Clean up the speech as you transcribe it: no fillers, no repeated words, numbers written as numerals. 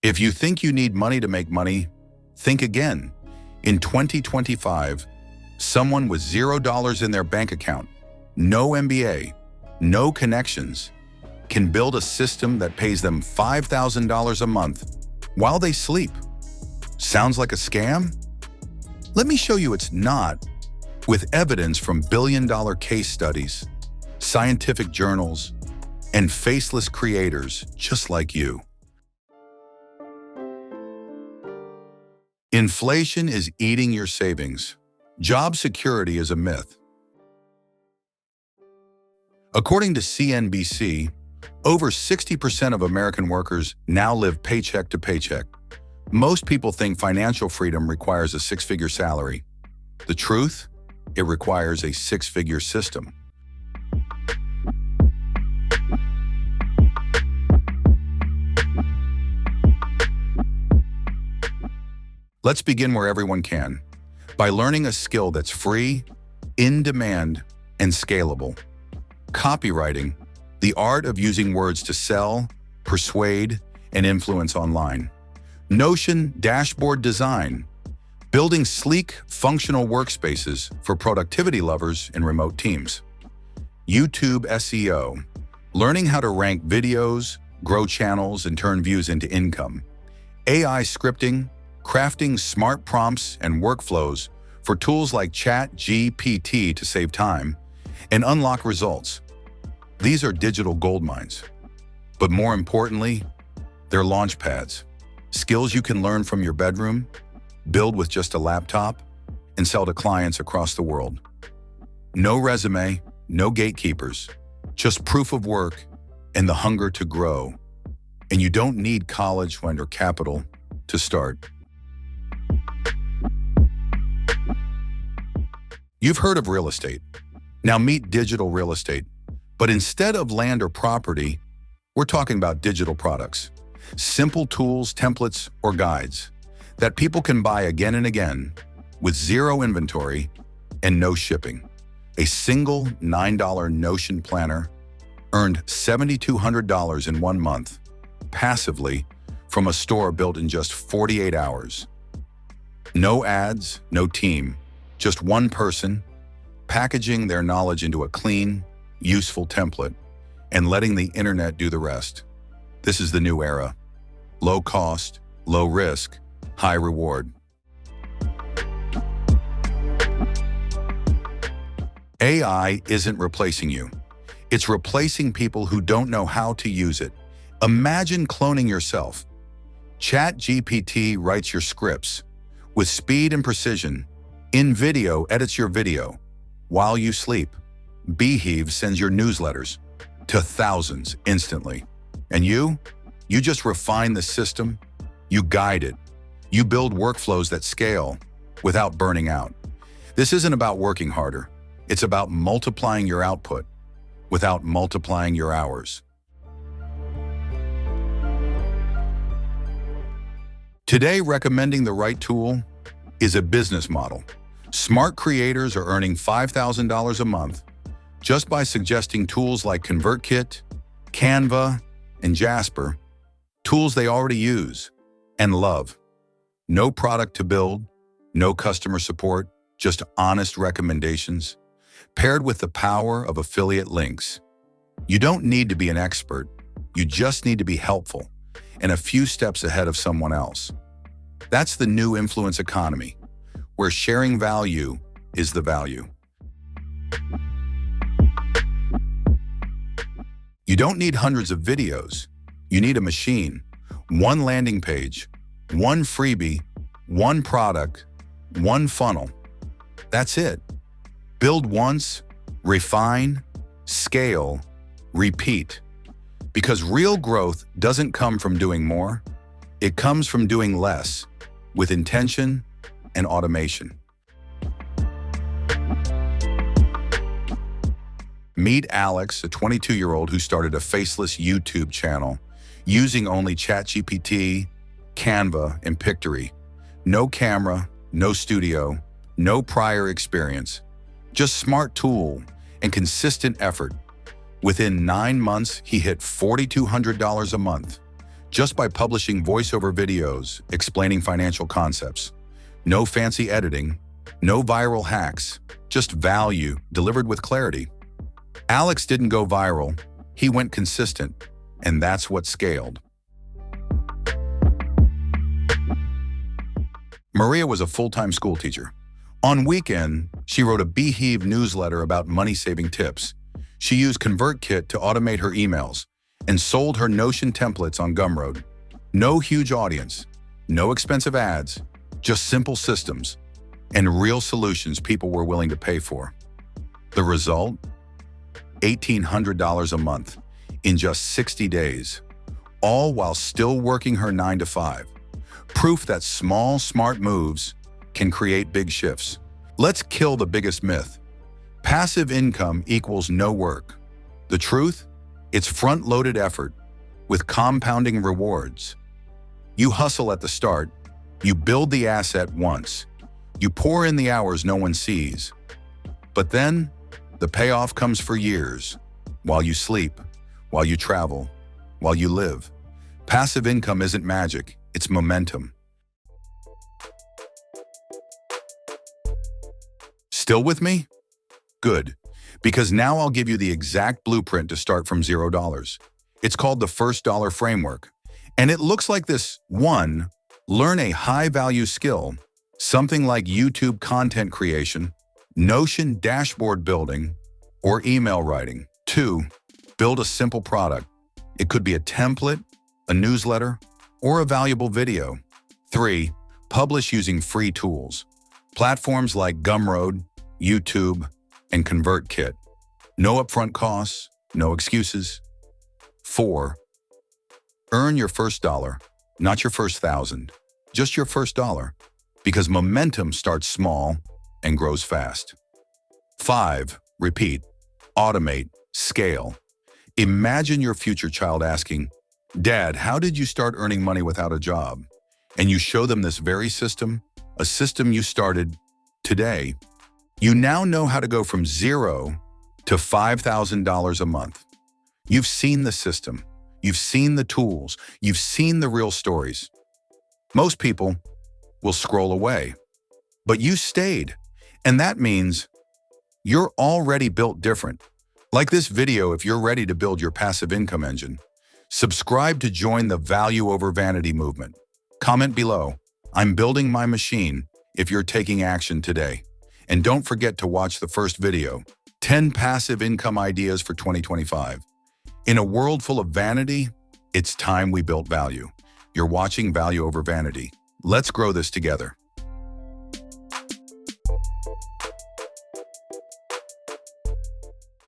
If you think you need money to make money, think again. In 2025, someone with $0 in their bank account, no MBA, no connections, can build a system that pays them $5,000 a month while they sleep. Sounds like a scam? Let me show you it's not, with evidence from billion-dollar case studies, scientific journals, and faceless creators just like you. Inflation is eating your savings. Job security is a myth. According to CNBC, over 60% of American workers now live paycheck to paycheck. Most people think financial freedom requires a six-figure salary. The truth? It requires a six-figure system. Let's begin where everyone can, by learning a skill that's free, in demand, and scalable. Copywriting, the art of using words to sell, persuade, and influence online. Notion dashboard design, building sleek, functional workspaces for productivity lovers and remote teams. YouTube SEO, learning how to rank videos, grow channels, and turn views into income. AI scripting, crafting smart prompts and workflows for tools like ChatGPT to save time and unlock results. These are digital goldmines. But more importantly, they're launch pads. Skills you can learn from your bedroom, build with just a laptop, and sell to clients across the world. No resume, no gatekeepers, just proof of work and the hunger to grow. And you don't need college fund or capital to start. You've heard of real estate. Now meet digital real estate. But instead of land or property, we're talking about digital products. Simple tools, templates, or guides that people can buy again and again with zero inventory and no shipping. A single $9 Notion planner earned $7,200 in 1 month, passively, from a store built in just 48 hours. No ads, no team, just one person packaging their knowledge into a clean, useful template and letting the internet do the rest. This is the new era. Low cost, low risk, high reward. AI isn't replacing you. It's replacing people who don't know how to use it. Imagine cloning yourself. ChatGPT writes your scripts with speed and precision. InVideo edits your video while you sleep. Beehive sends your newsletters to thousands instantly. And you just refine the system, you guide it, you build workflows that scale without burning out. This isn't about working harder. It's about multiplying your output without multiplying your hours. Today, recommending the right tool is a business model. Smart creators are earning $5,000 a month just by suggesting tools like ConvertKit, Canva, and Jasper, tools they already use and love. No product to build, no customer support, just honest recommendations, paired with the power of affiliate links. You don't need to be an expert, you just need to be helpful and a few steps ahead of someone else. That's the new influence economy, where sharing value is the value. You don't need hundreds of videos. You need a machine, one landing page, one freebie, one product, one funnel. That's it. Build once, refine, scale, repeat. Because real growth doesn't come from doing more, it comes from doing less, with intention and automation. Meet Alex, a 22-year-old who started a faceless YouTube channel using only ChatGPT, Canva, and Pictory. No camera, no studio, no prior experience, just smart tool and consistent effort. Within 9 months, he hit $4,200 a month, just by publishing voiceover videos explaining financial concepts. No fancy editing, no viral hacks, just value delivered with clarity. Alex didn't go viral, he went consistent, and that's what scaled. Maria was a full-time school teacher. On weekend, she wrote a Beehive newsletter about money-saving tips. She used ConvertKit to automate her emails and sold her Notion templates on Gumroad. No huge audience, no expensive ads, just simple systems and real solutions people were willing to pay for. The result? $1,800 a month in just 60 days, all while still working her 9 to 5. Proof that small, smart moves can create big shifts. Let's kill the biggest myth. Passive income equals no work. The truth? It's front-loaded effort with compounding rewards. You hustle at the start, you build the asset once, you pour in the hours no one sees. But then, the payoff comes for years, while you sleep, while you travel, while you live. Passive income isn't magic, it's momentum. Still with me? Good, because now I'll give you the exact blueprint to start from $0. It's called the First Dollar Framework, and it looks like this. 1. Learn a high-value skill, something like YouTube content creation, Notion dashboard building, or email writing. 2. Build a simple product. It could be a template, a newsletter, or a valuable video. 3. Publish using free tools. Platforms like Gumroad, YouTube, and ConvertKit. No upfront costs, no excuses. 4. Earn your first dollar, not your first 1,000, just your first dollar, because momentum starts small and grows fast. 5. Repeat, automate, scale. Imagine your future child asking, "Dad, how did you start earning money without a job?" And you show them this very system, a system you started today. You now know how to go from $0 to $5,000 a month. You've seen the system, you've seen the tools, you've seen the real stories. Most people will scroll away, but you stayed, and that means you're already built different. Like this video if you're ready to build your passive income engine. Subscribe to join the Value Over Vanity movement. Comment below, "I'm building my machine," if you're taking action today. And don't forget to watch the first video, 10 passive income ideas for 2025. In a world full of vanity, it's time we built value. You're watching Value Over Vanity. Let's grow this together.